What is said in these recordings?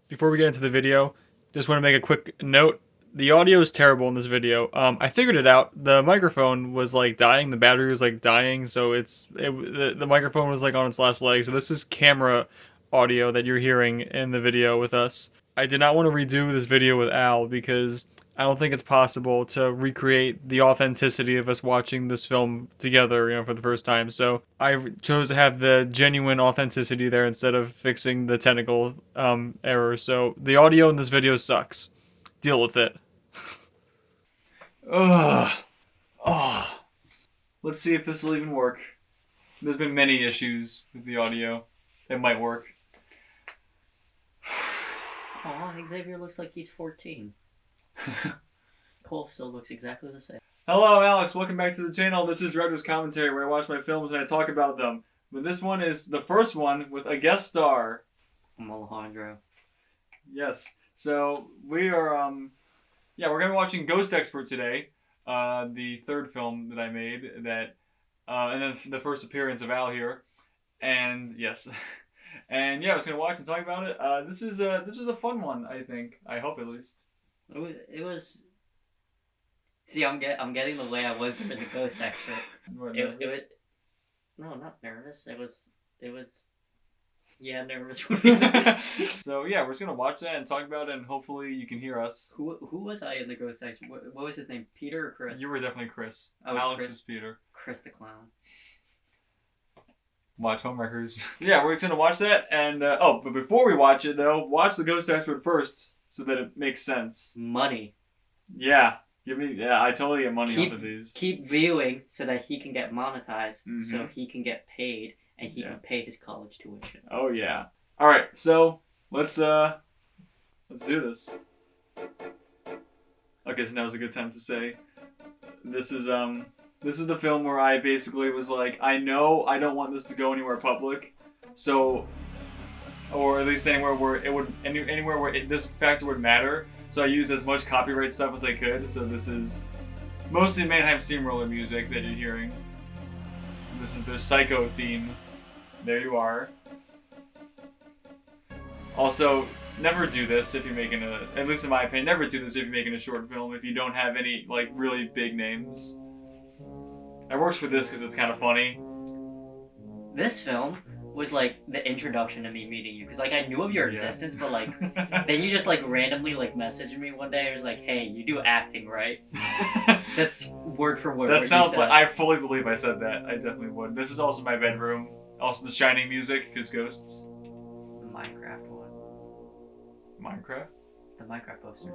Before we get into the video, just want to make a quick note. The audio is terrible in this video. I figured it out. The microphone was like dying. The battery was like dying, so the microphone was like on its last leg. So this is camera audio that you're hearing in the video with us. I did not want to redo this video with Al because I don't think it's possible to recreate the authenticity of us watching this film together, for the first time. So I chose to have the genuine authenticity there instead of fixing the technical errors. So the audio in this video sucks. Deal with it. Ugh. Oh. Let's see if this will even work. There's been many issues with the audio. It might work. Aw, Xavier looks like he's 14. Cole still looks exactly the same. Hello, Alex. Welcome back to the channel. This is Director's Commentary, where I watch my films and I talk about them. But this one is the first one with a guest star. I'm Alejandro. Yes. So we are, we're gonna be watching Ghost Expert today, the third film that I made and then the first appearance of Al here, and yes, and yeah, I was gonna watch and talk about it. This was a fun one, I think. I hope at least. It was. See, I'm getting the way I was during the Ghost Expert. It was. No, not nervous. It was. Yeah, nervous. So yeah, we're just gonna watch that and talk about it, and hopefully you can hear us. Who was I in the Ghost Expert? What was his name? Peter or Chris? You were definitely Chris. Alex was Peter. Chris the Clown. Watch homewreckers. Yeah, we're just gonna watch that, and but before we watch it though, watch the Ghost Expert first so that it makes sense. Money. Yeah, I totally get money off of these. Keep viewing so that he can get monetized, Mm-hmm. so he can get paid, and he can pay his college tuition. Oh yeah. All right, so let's do this. Okay, so now's a good time to say this is the film where I basically was like, I know I don't want this to go anywhere public, so, or at least anywhere where it would anywhere where this factor would matter. So I used as much copyright stuff as I could. So this is mostly Mannheim Steamroller music that you're hearing. This is the Psycho theme. There you are. Also, never do this if you're making at least in my opinion, never do this if you're making a short film if you don't have any like really big names. It works for this because it's kind of funny. This film was like the introduction to me meeting you, because like I knew of your existence, but like then you just like randomly like messaged me one day. It was like, hey, you do acting, right? That's word for word. That sounds like, I fully believe I said that. I definitely would. This is also my bedroom. Also the Shining music, because ghosts. The Minecraft one. Minecraft? The Minecraft poster.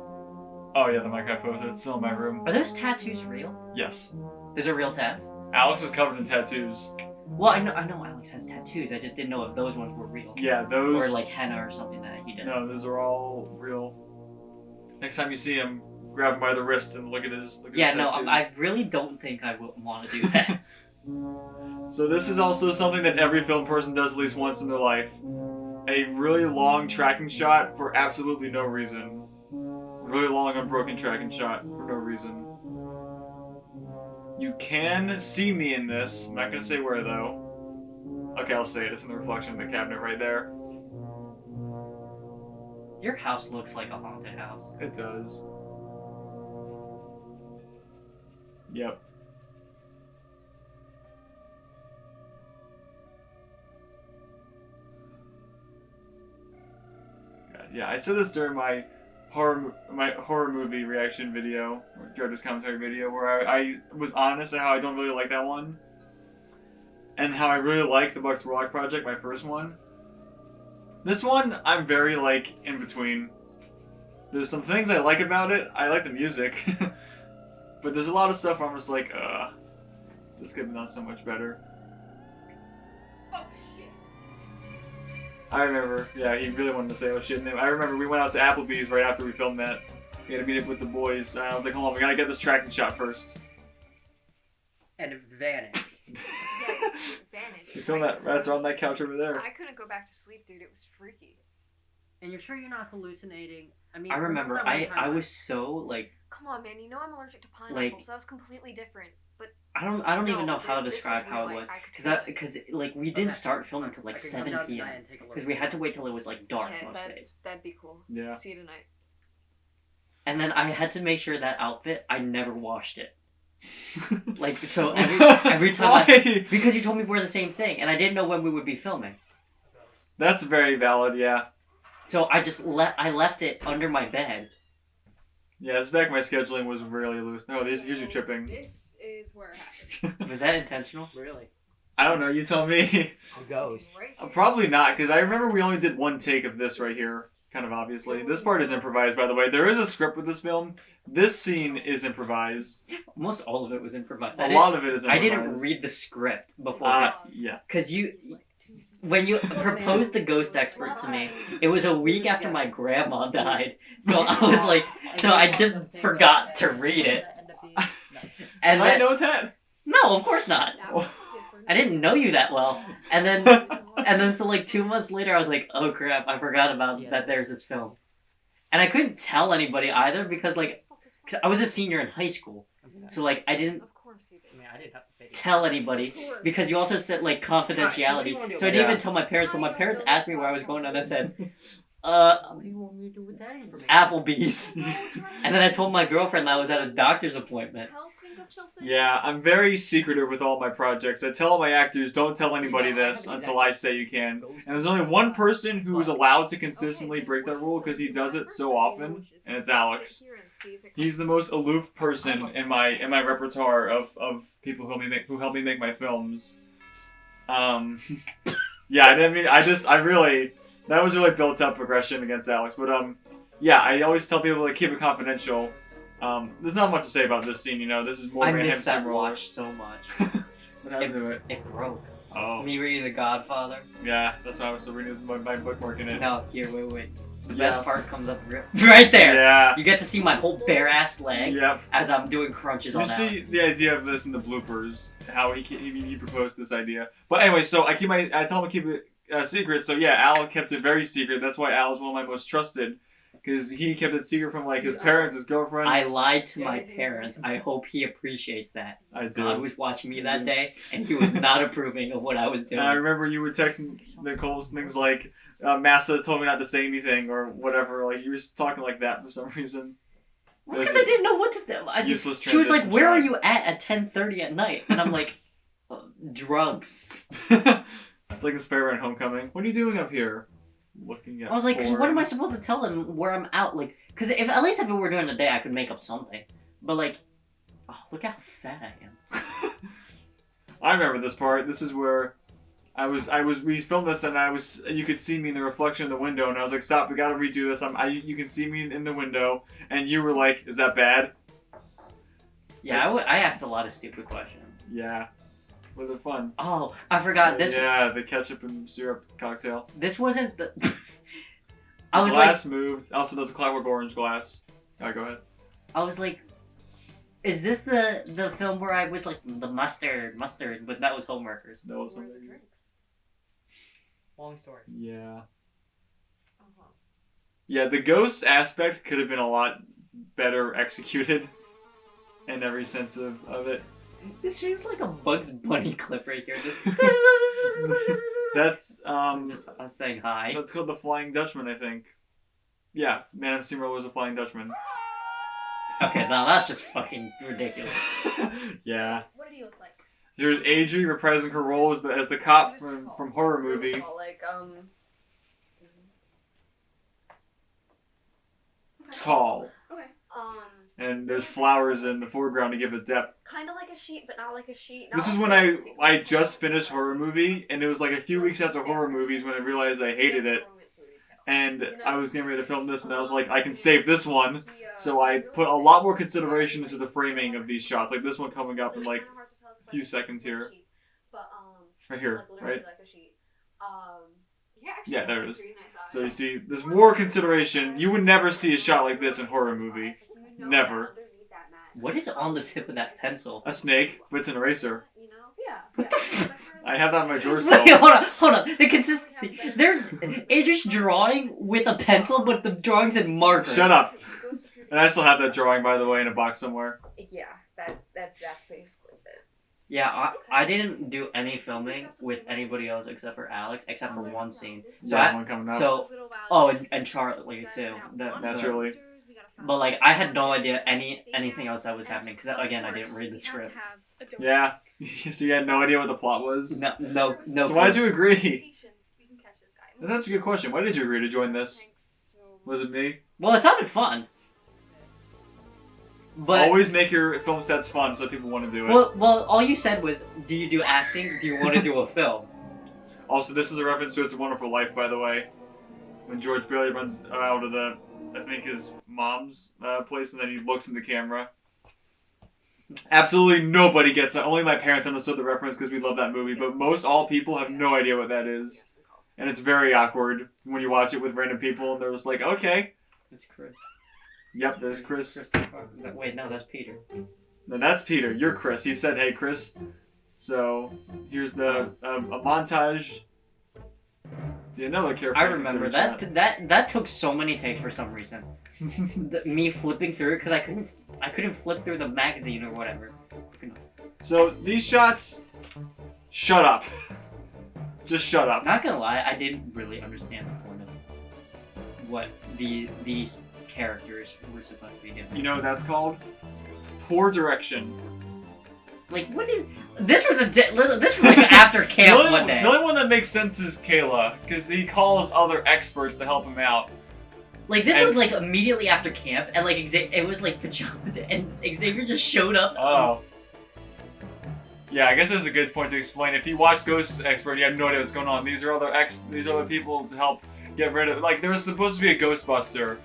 Oh yeah, the Minecraft poster. It's still in my room. Are those tattoos real? Yes. Those are real tats? Alex is covered in tattoos. Well, I know Alex has tattoos. I just didn't know if those ones were real. Yeah, those. Or like henna or something that he did. No, those are all real. Next time you see him, grab him by the wrist and look at his. I really don't think I would want to do that. So this is also something that every film person does at least once in their life. A really long tracking shot for absolutely no reason. Really long unbroken tracking shot for no reason. You can see me in this. I'm not going to say where though. Okay, I'll say it. It's in the reflection of the cabinet right there. Your house looks like a haunted house. It does. Yep. Yeah, I said this during my horror movie reaction video, or Director's Commentary video, where I was honest at how I don't really like that one, and how I really like the Bucks Warlock Project, my first one. This one, I'm very like in between. There's some things I like about it. I like the music, but there's a lot of stuff where I'm just like, this could have done so much better. I remember, yeah, he really wanted to say, oh shit. And I remember we went out to Applebee's right after we filmed that. We had to meet up with the boys. And I was like, hold on, we gotta get this tracking shot first. And vanish. Vanish. You filmed that rats on that couch over there. I couldn't go back to sleep, dude. It was freaky. And you're sure you're not hallucinating? I mean, I remember, I was so like. Come on, man. You know I'm allergic to pineapple, so that was completely different. But I don't even know how to this describe how it really, was. I could feel it. Because like we didn't start filming till like 7 p.m. Because we had to wait till it was like dark Okay, most days. that'd be cool. Yeah. See you tonight. And then I had to make sure that outfit, I never washed it. Like, so every time Why? because you told me to wear the same thing, and I didn't know when we would be filming. That's very valid, yeah. So I just left it under my bed. Yeah, it's back my scheduling was really loose. No, here's your chipping. This is where it happened. Was that intentional? Really? I don't know, you tell me. A ghost. Right here. Probably not, because I remember we only did one take of this right here. Kind of obviously. This part is improvised, by the way. There is a script with this film. This scene is improvised. Almost all of it was improvised. A lot of it is I improvised. didn't read the script before. Yeah. Because when you proposed the ghost expert to me, it was a week after my grandma died. So I was like, so I just forgot to read it. And I then, know that. no, of course not. That was different. I didn't know you that well. And then so like 2 months later, I was like, oh crap, I forgot about that. There's this film, and I couldn't tell anybody either because like 'cause I was a senior in high school, so like I didn't Of course you did. I mean, I didn't have to pay. tell anybody because you also said like confidentiality. So I didn't even tell my parents. So my parents asked me where I was going, and I said, What do you want me to do with that information? Applebee's. And then I told my girlfriend that I was at a doctor's appointment. Help think of something. Yeah, I'm very secretive with all my projects. I tell all my actors, don't tell anybody this until I say you can. And there's only one person who is allowed to consistently break that rule because he does it so often, and it's Alex. He's the most aloof person in my repertoire of people who help me make my films. Yeah, I didn't mean I really that was really built up aggression against Alex, but yeah, I always tell people to keep it confidential. There's not much to say about this scene, you know. This is more I mayhem missed that steamroller. watch so much. What happened to it? It broke. Oh, Me reading The Godfather. yeah, that's why I was still reading my bookmark in it. No, here, wait. The Yeah. best part comes up right there. Yeah. You get to see my whole bare ass leg Yep. as I'm doing crunches You on see that. the idea of this in the bloopers, how he proposed this idea. But anyway, so I tell him to keep it secret. So yeah, Al kept it very secret. That's why Al is one of my most trusted, because he kept it secret from like his parents, his girlfriend. I lied to my parents. I hope he appreciates that. I do. God was watching me that day, and he was not approving of what I was doing. And I remember you were texting Nicole things like, Massa told me not to say anything or whatever. Like you were talking like that for some reason. Because I didn't know what to do. Useless She was like, transition "Where are shot. you at 10:30 at night?" And I'm like, "Drugs." It's like the Spider-Man Homecoming. What are you doing up here? Looking at. I was like, "'Cause what am I porn. supposed to tell them where I'm out?" Like, because if at least if it were during the day, I could make up something. But like, oh, look how fat I am. I remember this part. This is where we filmed this and you could see me in the reflection in the window and I was like, stop, we gotta redo this. You can see me in the window and you were like, is that bad? Yeah, I asked a lot of stupid questions. Yeah. Was it fun? Oh, I forgot this. Yeah, the ketchup and syrup cocktail. This wasn't the. I was glass moved. Also, there's a Clockwork Orange glass. Alright, go ahead. I was like, is this the film where I was like the mustard, but that was Homeworkers. That was Where are the something. drinks? Long story. Yeah. Uh-huh. Yeah, the ghost aspect could have been a lot better executed in every sense of it. This feels like a Bugs Bunny clip right here. That's Just us saying hi. that's called the Flying Dutchman, I think. Yeah, Man of Steamroller was a Flying Dutchman. Okay, now that's just fucking ridiculous. Yeah. What did he look like? Here's Adri reprising her role as the cop from horror movie. Like Tall. Okay. And there's flowers in the foreground to give it depth. Kind of like a sheet, but not like a sheet. This is when I just finished horror movie, and it was like a few weeks after horror movies when I realized I hated it. And I was getting ready to film this, and I was like, I can save this one. So I put a lot more consideration into the framing of these shots. Like this one coming up in like a few seconds here. Right here, right? Yeah, there it is. So you see, there's more consideration. You would never see a shot like this in horror movie. Never. What is on the tip of that pencil? A snake, but it's an eraser. Yeah. I have that in my drawer Wait, still. hold on. The consistency. They're just drawing with a pencil, but the drawing's in marker. Shut up. And I still have that drawing, by the way, in a box somewhere. Yeah, that's basically it. Yeah, I didn't do any filming with anybody else except for Alex, except for one scene. So Yeah, one coming up. so oh, and Charlie too. Naturally. But like I had no idea anything else that was happening because again I didn't read the script. Yeah. So you had no idea what the plot was? No. So why did you agree? That's a good question. Why did you agree to join this? Was it me? Well, it sounded fun. But always make your film sets fun so people want to do it. Well, all you said was, do you do acting? Do you want to do a film? Also, this is a reference to It's a Wonderful Life, by the way. When George Bailey runs out of the, I think his mom's place, and then he looks in the camera. Absolutely nobody gets that. Only my parents understood the reference because we love that movie. But all people have no idea what that is. And it's very awkward when you watch it with random people, and they're just like, okay. It's Chris. Yep, there's Chris. Wait, no, that's Peter. No, that's Peter. You're Chris. He said, hey, Chris. So, here's a montage. See, another character. I remember that took so many takes for some reason. Me flipping through it because I couldn't flip through the magazine or whatever. So, these shots, shut up. Just shut up. Not gonna lie, I didn't really understand the point of what these characters were supposed to be doing. You know what that's called? Poor direction. Like, what is... This was like after camp one day. The only one that makes sense is Kayla, because he calls other experts to help him out. Like, this was like immediately after camp, and like, it was like pajamas, and Xavier just showed up. Oh. Yeah, I guess that's a good point to explain. If you watch Ghost Expert, you have no idea what's going on. These are other people to help get rid of... Like, there was supposed to be a Ghostbuster,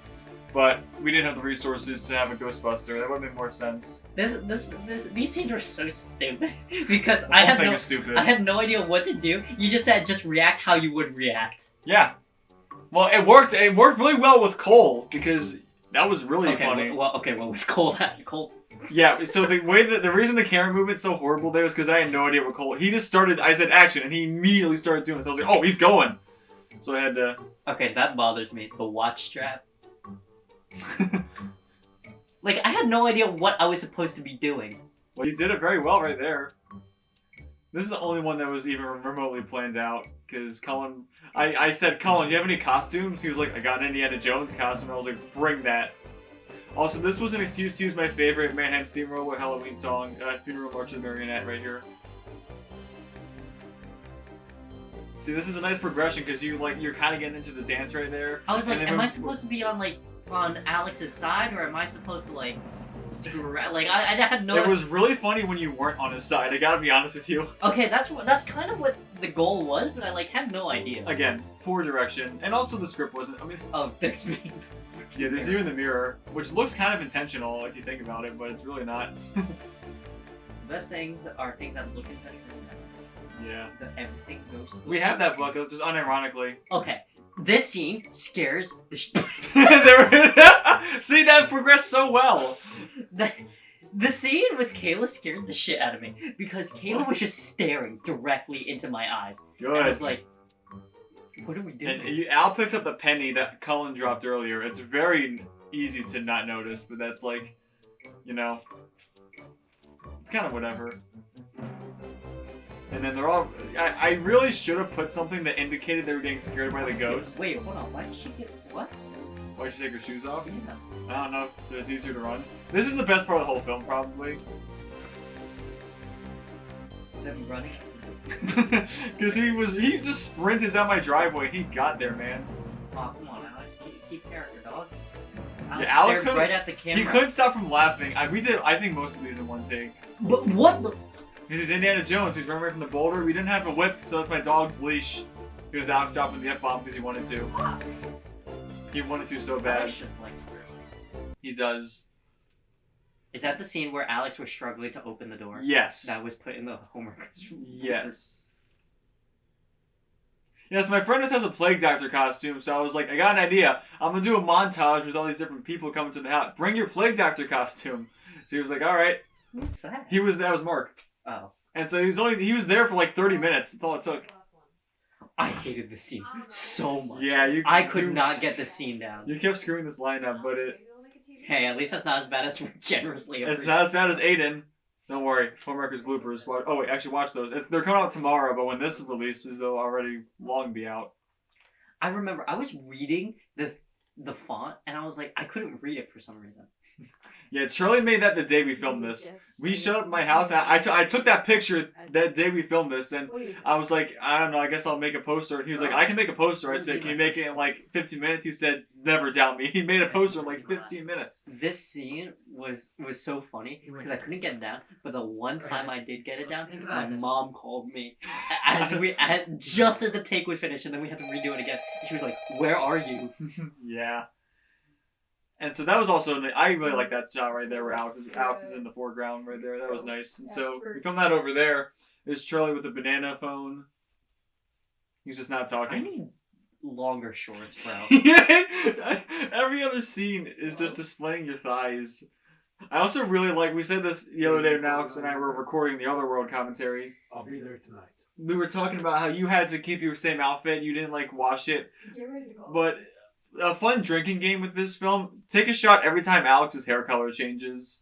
but we didn't have the resources to have a Ghostbuster. That would have made more sense. These scenes were so stupid because I had no idea what to do. You just said just react how you would react. Yeah. Well, it worked. It worked really well with Cole because that was really funny. Well, with Cole. Yeah. So the reason the camera movement's so horrible there is because I had no idea what Cole. He just started. I said action, and he immediately started doing this. I was like, oh, he's going. So I had to. Okay, that bothers me. The watch strap. Like, I had no idea what I was supposed to be doing. Well, you did it very well right there. This is the only one that was even remotely planned out, because Colin... I said, Colin, do you have any costumes? He was like, I got an Indiana Jones costume. I was like, bring that. Also, this was an excuse to use my favorite Mannheim Steamroller Halloween song, Funeral March of the Marionette, right here. See, this is a nice progression, because you're kind of getting into the dance right there. I was like, am I supposed to be on Alex's side, or am I supposed to screw around? Like, I had no. It was really funny when you weren't on his side. I gotta be honest with you. Okay, that's kind of what the goal was, but I had no idea. Again, poor direction, and also the script wasn't. I mean, oh, there's me. Yeah, there's you in the mirror, which looks kind of intentional if you think about it, but it's really not. The best things are things that look intentional. Yeah. Everything goes. We have that book, just unironically. Okay. This scene scares the See, that progressed so well. The scene with Kayla scared the shit out of me because Kayla was just staring directly into my eyes. Good. And I was like, what are we doing? And Al picked up the penny that Cullen dropped earlier. It's very easy to not notice, but that's it's kind of whatever. And then they're all... I really should have put something that indicated they were getting scared by the ghost. Wait, hold on. Why did she get... What? Why did she take her shoes off? Yeah. I don't know, so it's easier to run. This is the best part of the whole film, probably. Them running? Because he just sprinted down my driveway. He got there, man. Oh, come on, Alex. Keep character, dog. Alex stared right at the camera. He couldn't stop from laughing. We did, I think, most of these in one take. But what the... This is Indiana Jones. He's running away from the boulder. We didn't have a whip, so that's my dog's leash. He was out dropping the F-bomb because he wanted to. He wanted to so bad. He does. Is that the scene where Alex was struggling to open the door? Yes. That was put in the homework. Yes. Yes, my friend has a plague doctor costume, so I was like, I got an idea. I'm gonna do a montage with all these different people coming to the house. Bring your plague doctor costume. So he was like, all right. What's that? That was Mark. Oh. And so he was there for 30 minutes. That's all it took. I hated this scene so much. Yeah, I could not get this scene down. You kept screwing this line up, but Hey, at least that's not as bad as we're generously. It's not as bad as Aiden. Don't worry, Homemakers bloopers. Oh wait, actually watch those. They're coming out tomorrow, but when this releases, they'll already long be out. I remember I was reading the font and I was like I couldn't read it for some reason. Yeah, Charlie made that the day we filmed this. We showed up at my house, and I took that picture that day we filmed this, and I was like, I don't know, I guess I'll make a poster. And he was like, I can make a poster. I said, can you make it in like 15 minutes? He said, never doubt me. He made a poster in like 15 minutes. This scene was so funny because I couldn't get it down, but the one time I did get it down, my mom called me just as the take was finished, and then we had to redo it again. She was like, "Where are you?" Yeah. And so that was also, I really like that shot right there where Alex is in the foreground right there. That was nice. And so we filmed that over there. There's Charlie with the banana phone. He's just not I talking. need longer shorts, bro. Every other scene is just displaying your thighs. I also really like, we said this the other day when Alex and I were recording the Other World commentary. I'll be there tonight. We were talking about how you had to keep your same outfit. You didn't like wash it. Get ready to go. But a fun drinking game with this film, take a shot every time Alex's hair color changes.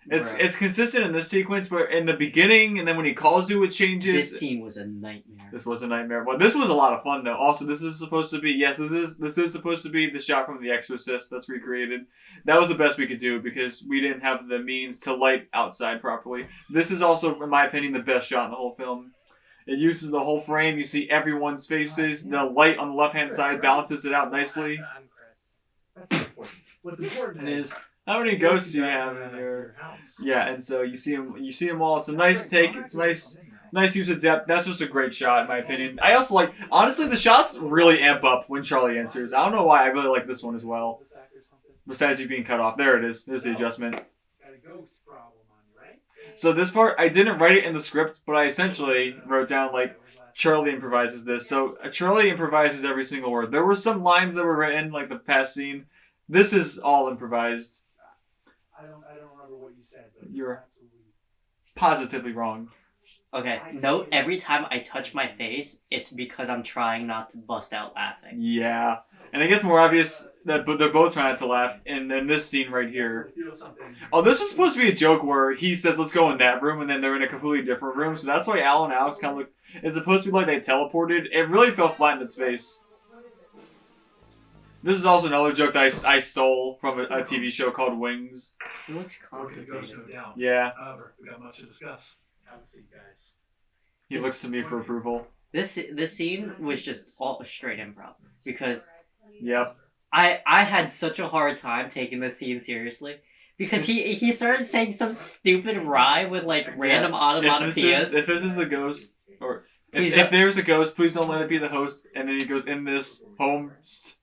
It's consistent in this sequence, but in the beginning and then when he calls you, it changes. This scene was a nightmare. This was a nightmare, but this was a lot of fun though. Also, this is supposed to be this is supposed to be the shot from The Exorcist that's recreated. That was the best we could do because we didn't have the means to light outside properly. This is also, in my opinion, the best shot in the whole film. It uses the whole frame. You see everyone's faces. The light on the left-hand side balances it out nicely. That's important. What's important is how many ghosts do you have in your house? Yeah, and so you see them all. It's a nice take. It's nice use of depth. That's just a great shot in my opinion. I also like, honestly, the shots really amp up when Charlie enters. I don't know why. I really like this one as well. Besides you being cut off, there it is. There's the adjustment. Got a ghost problem on you, right? So this part, I didn't write it in the script, but I essentially wrote down like Charlie improvises this. So Charlie improvises every single word. There were some lines that were written, like the past scene. This is all improvised. I don't remember what you said, but You're absolutely positively wrong. Okay, note every time I touch my face, it's because I'm trying not to bust out laughing. Yeah. And it gets more obvious that they're both trying not to laugh in this scene right here. feel something. Oh, this was supposed to be a joke where he says, let's go in that room, and then they're in a completely different room. So that's why Al and Alex kind of look... It's supposed to be like they teleported. It really fell flat in its face. This is also another joke that I stole from a TV show called Wings. He looks Okay, go constipated. down. Yeah. However, we got much to discuss. Have a seat, guys. He looks to me for approval. This scene was just all straight improv because Yep. I had such a hard time taking this scene seriously because he started saying some stupid rhyme with like random onomatopoeias. If this is the ghost, or Please if there's a ghost, please don't let it be the host. And then he goes in this home. It's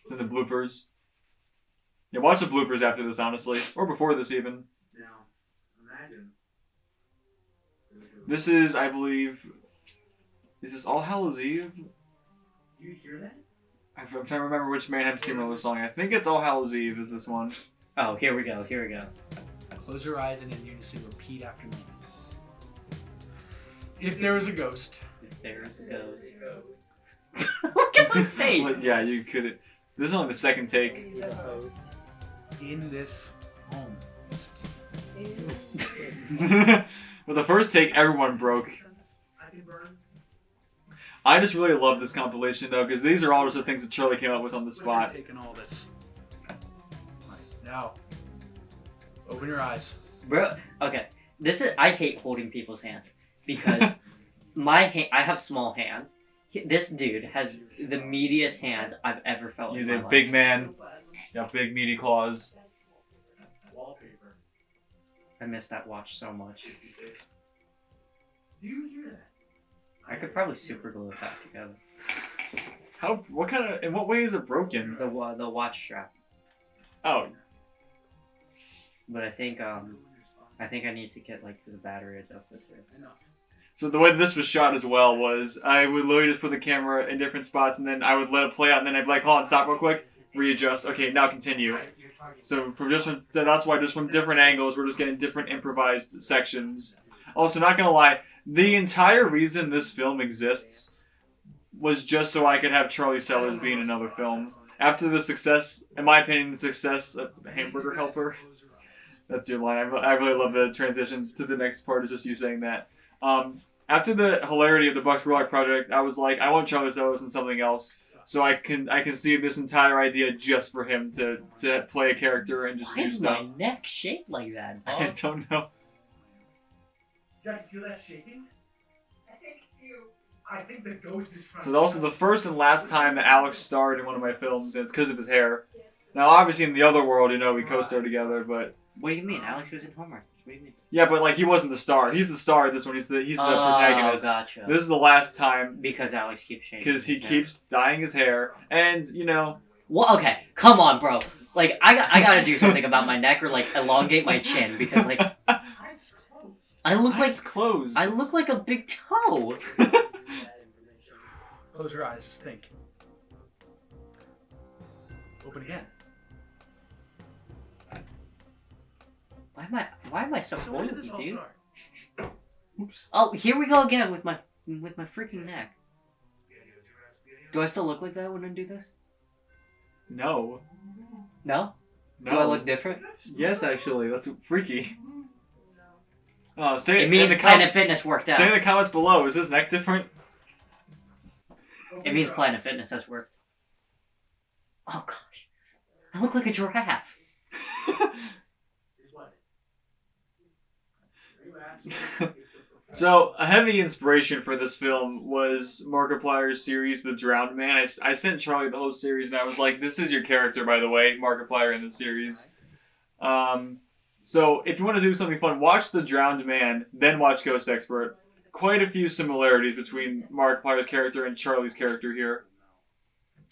in the bloopers. Yeah, watch the bloopers after this, honestly, or before this even. Now, imagine. This is, I believe, is this All Hallows Eve? Do you hear that? I'm trying to remember which Mayhem Steamroller song. I think it's All Hallows Eve. Is this one? Oh, here we go. Close your eyes and in unison repeat after me. If there is a ghost. If there's a ghost. Look at my face. Well, yeah, you could. This is only the second take. In this home. But the first take, everyone broke. I can burn. I just really love this compilation though, because these are all just the things that Charlie came up with on the spot. Taking all this. Right, now, open your eyes. Bro, okay. I hate holding people's hands because I have small hands. This dude has the meatiest hands I've ever felt. He's in a my life. big man. Got big meaty claws. Wallpaper. I miss that watch so much. Do you hear that? I could probably super glue it back together. How? What kind of? In what way is it broken? The watch strap. Oh, But I think I need to get like the battery adjusted here. I know. so the way this was shot as well was I would literally just put the camera in different spots and then I would let it play out and then I'd be like, hold on, stop real quick, readjust. Okay, now continue. So that's why just from different angles we're just getting different improvised sections. Also, not gonna lie, the entire reason this film exists was just so I could have Charlie Sellers be in another film. After the success, in my opinion, the success of Hamburger Helper, That's your line. I really love the transition to the next part. Is just you saying that. After the hilarity of the Bucks Rock project, I was like, I want Charlie Sotos in something else. So I can see this entire idea just for him to play a character and just Why do is stuff. my neck shaped like that, I dog? don't know. You guys feel that shaking? I think the ghost is trying So also the first and last time that Alex starred in one of my films, and it's because of his hair. Now obviously in the other world, we co-star together, but What do you mean? Alex was in Homework. What do you mean? yeah, but like he wasn't the star. He's the star of this one. He's the protagonist. Gotcha. This is the last time Because Alex keeps changing. because he his hair. keeps dyeing his hair, and Well, okay, come on, bro. Like, I gotta do something about my neck or like elongate my chin because like Eyes closed. I look like eyes closed. I look like a big toe. Close your eyes. Just think. Open again. Why am I so So when did wonky, this all dude? start? Oops. Oh, here we go again with my freaking neck. Do I still look like that when I do this? No. No? No. Do I look different? Yes, actually, that's freaky. Oh, say It means in the Planet Fitness worked out. say in the comments below. Is his neck different? It means Planet Fitness has worked. Oh gosh, I look like a giraffe. Is what? You asked. So, a heavy inspiration for this film was Markiplier's series, The Drowned Man. I sent Charlie the whole series, and I was like, this is your character, by the way, Markiplier in the series. So, if you want to do something fun, watch The Drowned Man, then watch Ghost Expert. Quite a few similarities between Markiplier's character and Charlie's character here.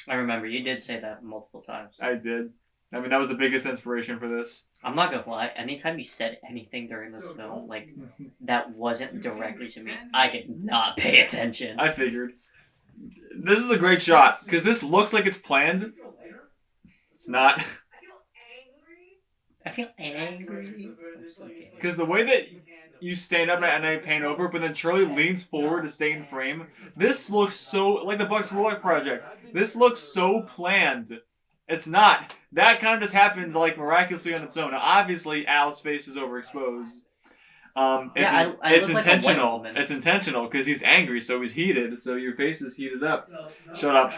I remember you did say that multiple times. I did. I mean, that was the biggest inspiration for this. I'm not gonna lie. Anytime you said anything during this film, like that wasn't directly to me, I did not pay attention. I figured. This is a great shot, because this looks like it's planned. It's not. I feel angry. Because the way that you stand up and I pan over, but then Charlie leans forward to stay in frame, this looks so, like the Bucks Rock project, this looks so planned. It's not. That kind of just happens like miraculously on its own. Now, obviously, Al's face is overexposed. I It's look like a white intentional. woman. It's intentional because he's angry, so he's heated. So your face is heated up. Shut up.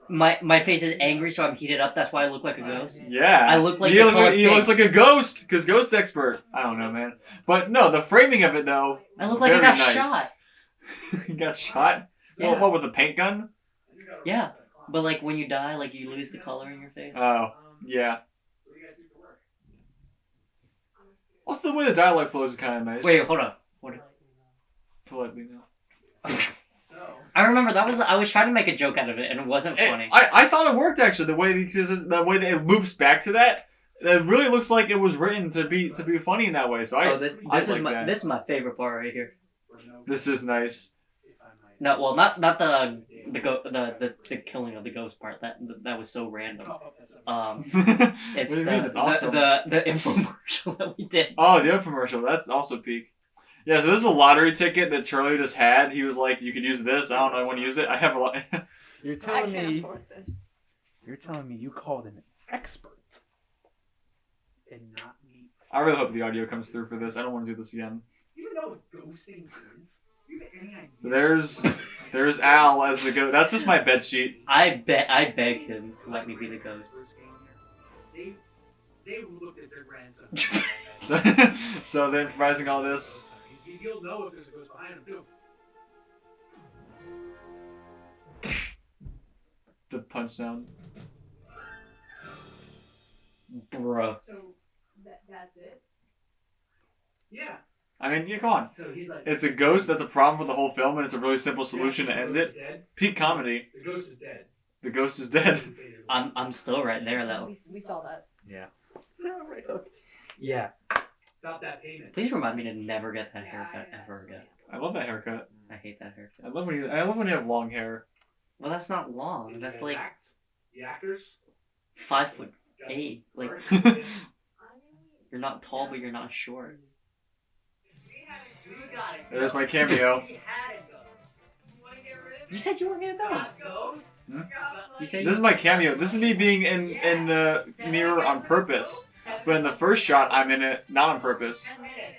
My face is angry, so I'm heated up. That's why I look like a ghost. Yeah. I look like he, the color he pink. looks like a ghost because Ghost Expert. I don't know, man. But no, the framing of it though. I look like I very got nice. shot. He got shot. Yeah. What with a paint gun? Yeah, but like when you die, like you lose the color in your face. Oh, yeah. Also, the way the dialogue flows is kind of nice. Wait, hold on. Politely now. I remember I was trying to make a joke out of it, and it wasn't funny. I thought it worked actually. The way that it loops back to that, it really looks like it was written to be funny in that way. So this I is like my that. this is my favorite part right here. This is nice. No, well, not the killing of the ghost part. That was so random. What It's do you mean? It's awesome. the infomercial that we did. Oh, the infomercial. That's also peak. Yeah, so this is a lottery ticket that Charlie just had. He was like, "You could use this. I don't know. I want to use it. I have a lot." You're I telling can't me. afford this. You're telling me you called an expert and not me. I really hope the audio comes through for this. I don't want to do this again. You know what ghosting is? You have any idea? So there's Al as the ghost. That's just my bed sheet. I beg him to let me be the ghost. They looked at their grandson. So they're improvising all this. You'll know if there's a ghost behind him too. The punch sound. Bruh. So that's it. Yeah. I mean, yeah, come on. So he's like, It's a ghost. That's a problem with the whole film, and it's a really simple solution to end it. Dead. Peak comedy. The ghost is dead. The ghost is dead. I'm still right there though. We saw that. Yeah. Right hook. Yeah. Stop that payment. Please remind me to never get that haircut ever again. I love that haircut. I hate that haircut. I love when you have long hair. Well, that's not long. That's like The actors. 5'8". Like you're not tall, but you're not short. There's my cameo. You said you weren't gonna go. Hmm? You said This is my cameo. This is me being in the mirror on purpose. But in the first shot, I'm in it not on purpose. 10 minutes.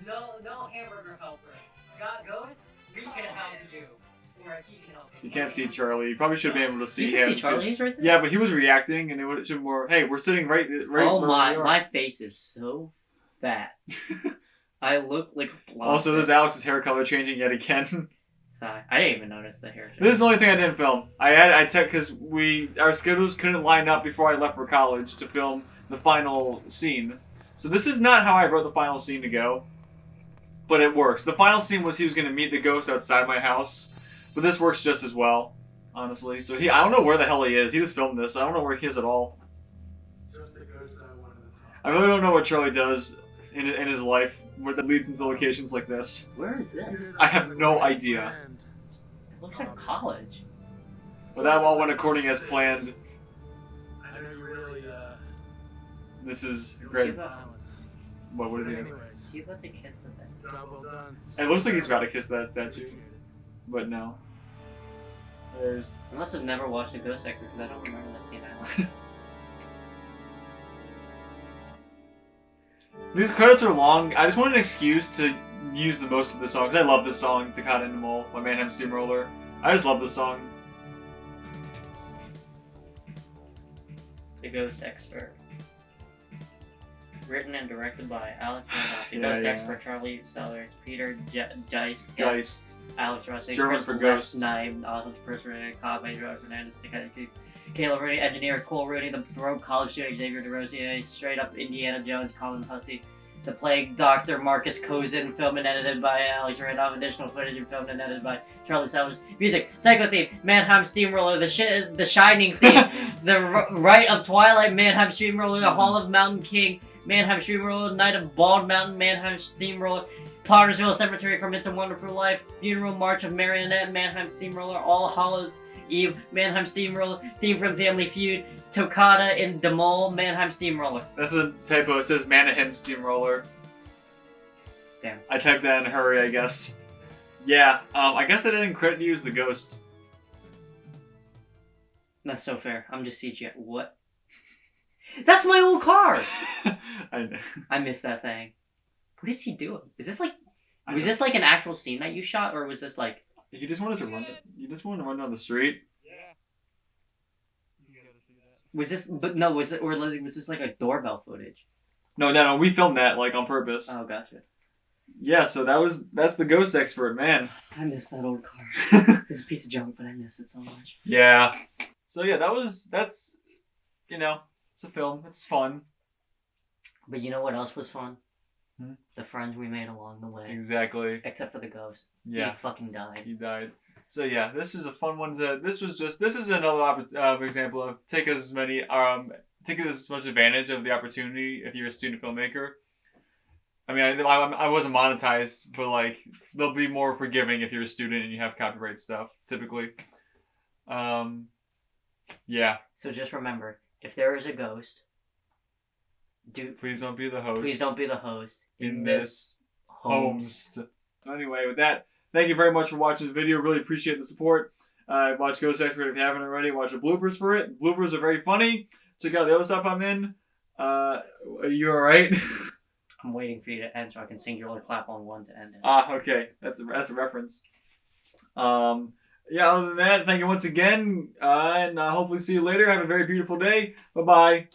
No hamburger helper. Got ghost? We can help you. Or he can help you. You can't see Charlie. You probably should be able to see You him. can see Charlie, he's right there. Yeah, but he was reacting, and it would have been more. Hey, we're sitting right. Oh where we my, are. my face is so fat. I look like a blob. Also, there's Alex's hair color changing yet again. Sorry, I didn't even notice the hair. This is the only thing I didn't film. I took because our schedules couldn't line up before I left for college to film the final scene. So this is not how I wrote the final scene to go, but it works. The final scene was he was gonna meet the ghost outside my house, but this works just as well, honestly. So I don't know where the hell he is. He just filmed this. I don't know where he is at all. I really don't know what Charlie does in his life that leads into locations like this. Where is this? I have no idea. It looks like college. But that all went according as planned. I know you really, This is great. What is he doing? anyways, He's about to kiss the thing. job well done. It looks like he's about to kiss that statue, but no. There's. I must have never watched a Ghost Expert because I don't remember that scene at all. These credits are long. I just want an excuse to use the most of the songs. I love this song, Takata in the Mole by Mannheim Steamroller. I just love this song. The Ghost Expert. Written and directed by Alex Randolph. The Yeah, Ghost yeah. Expert, Charlie Sellers, Peter Geist, Geist. Alex Russell, German Chris for West, ghost. Knight, Austin Percival, Cobb, Adrian Fernandez, Caleb Rooney, engineer Cole Rooney, the rogue college student Xavier DeRosier, straight up Indiana Jones, Colin Hussey, the Plague Doctor Marcus Cozen, filmed and edited by Alex Randolph, additional footage and filmed and edited by Charlie Sellers, music, Psycho theme, Mannheim Steamroller, the Shining theme, the Rite of Twilight, Mannheim Steamroller, the Hall of Mountain King, Mannheim Steamroller, Night of Bald Mountain, Mannheim Steamroller, Pottersville Cemetery from It's a Wonderful Life, Funeral March of Marionette, Mannheim Steamroller, All Hallows Eve, Mannheim Steamroller, theme from Family Feud, Toccata in the Mole, Mannheim Steamroller. That's a typo. It says Mannheim Steamroller. Damn. I typed that in a hurry, I guess. Yeah. I guess I didn't credit you as the ghost. That's so fair. I'm just CGI. What? That's my old car! I know. I missed that thing. What is he doing? Is this like... I Was know. this like an actual scene that you shot, or was this like... You just wanted to run. You just wanted to run down the street. Was this... But no, was it... Or was this like a doorbell footage? No. We filmed that like on purpose. Oh, gotcha. Yeah. So that's the Ghost Expert, man. I miss that old car. It's a piece of junk, but I miss it so much. Yeah. So yeah, that's it's a film. It's fun. But you know what else was fun? Hmm? The friends we made along the way. Exactly. Except for the ghost. Yeah. He fucking died. He died. So yeah, this is a fun one. This is another example of take as much advantage of the opportunity if you're a student filmmaker. I mean, I wasn't monetized, but like they'll be more forgiving if you're a student and you have copyright stuff typically. Yeah. So just remember, if there is a ghost, Please don't be the host. please don't be the host in this homes. homes. So anyway, with that, thank you very much for watching the video. Really appreciate the support. Watch Ghost Expert if you haven't already. Watch the bloopers for it. Bloopers are very funny. Check out the other stuff I'm in. Are you alright? I'm waiting for you to end so I can singular clap on one to end it. Okay. That's a reference. Yeah, other than that, thank you once again. And hopefully see you later. Have a very beautiful day. Bye-bye.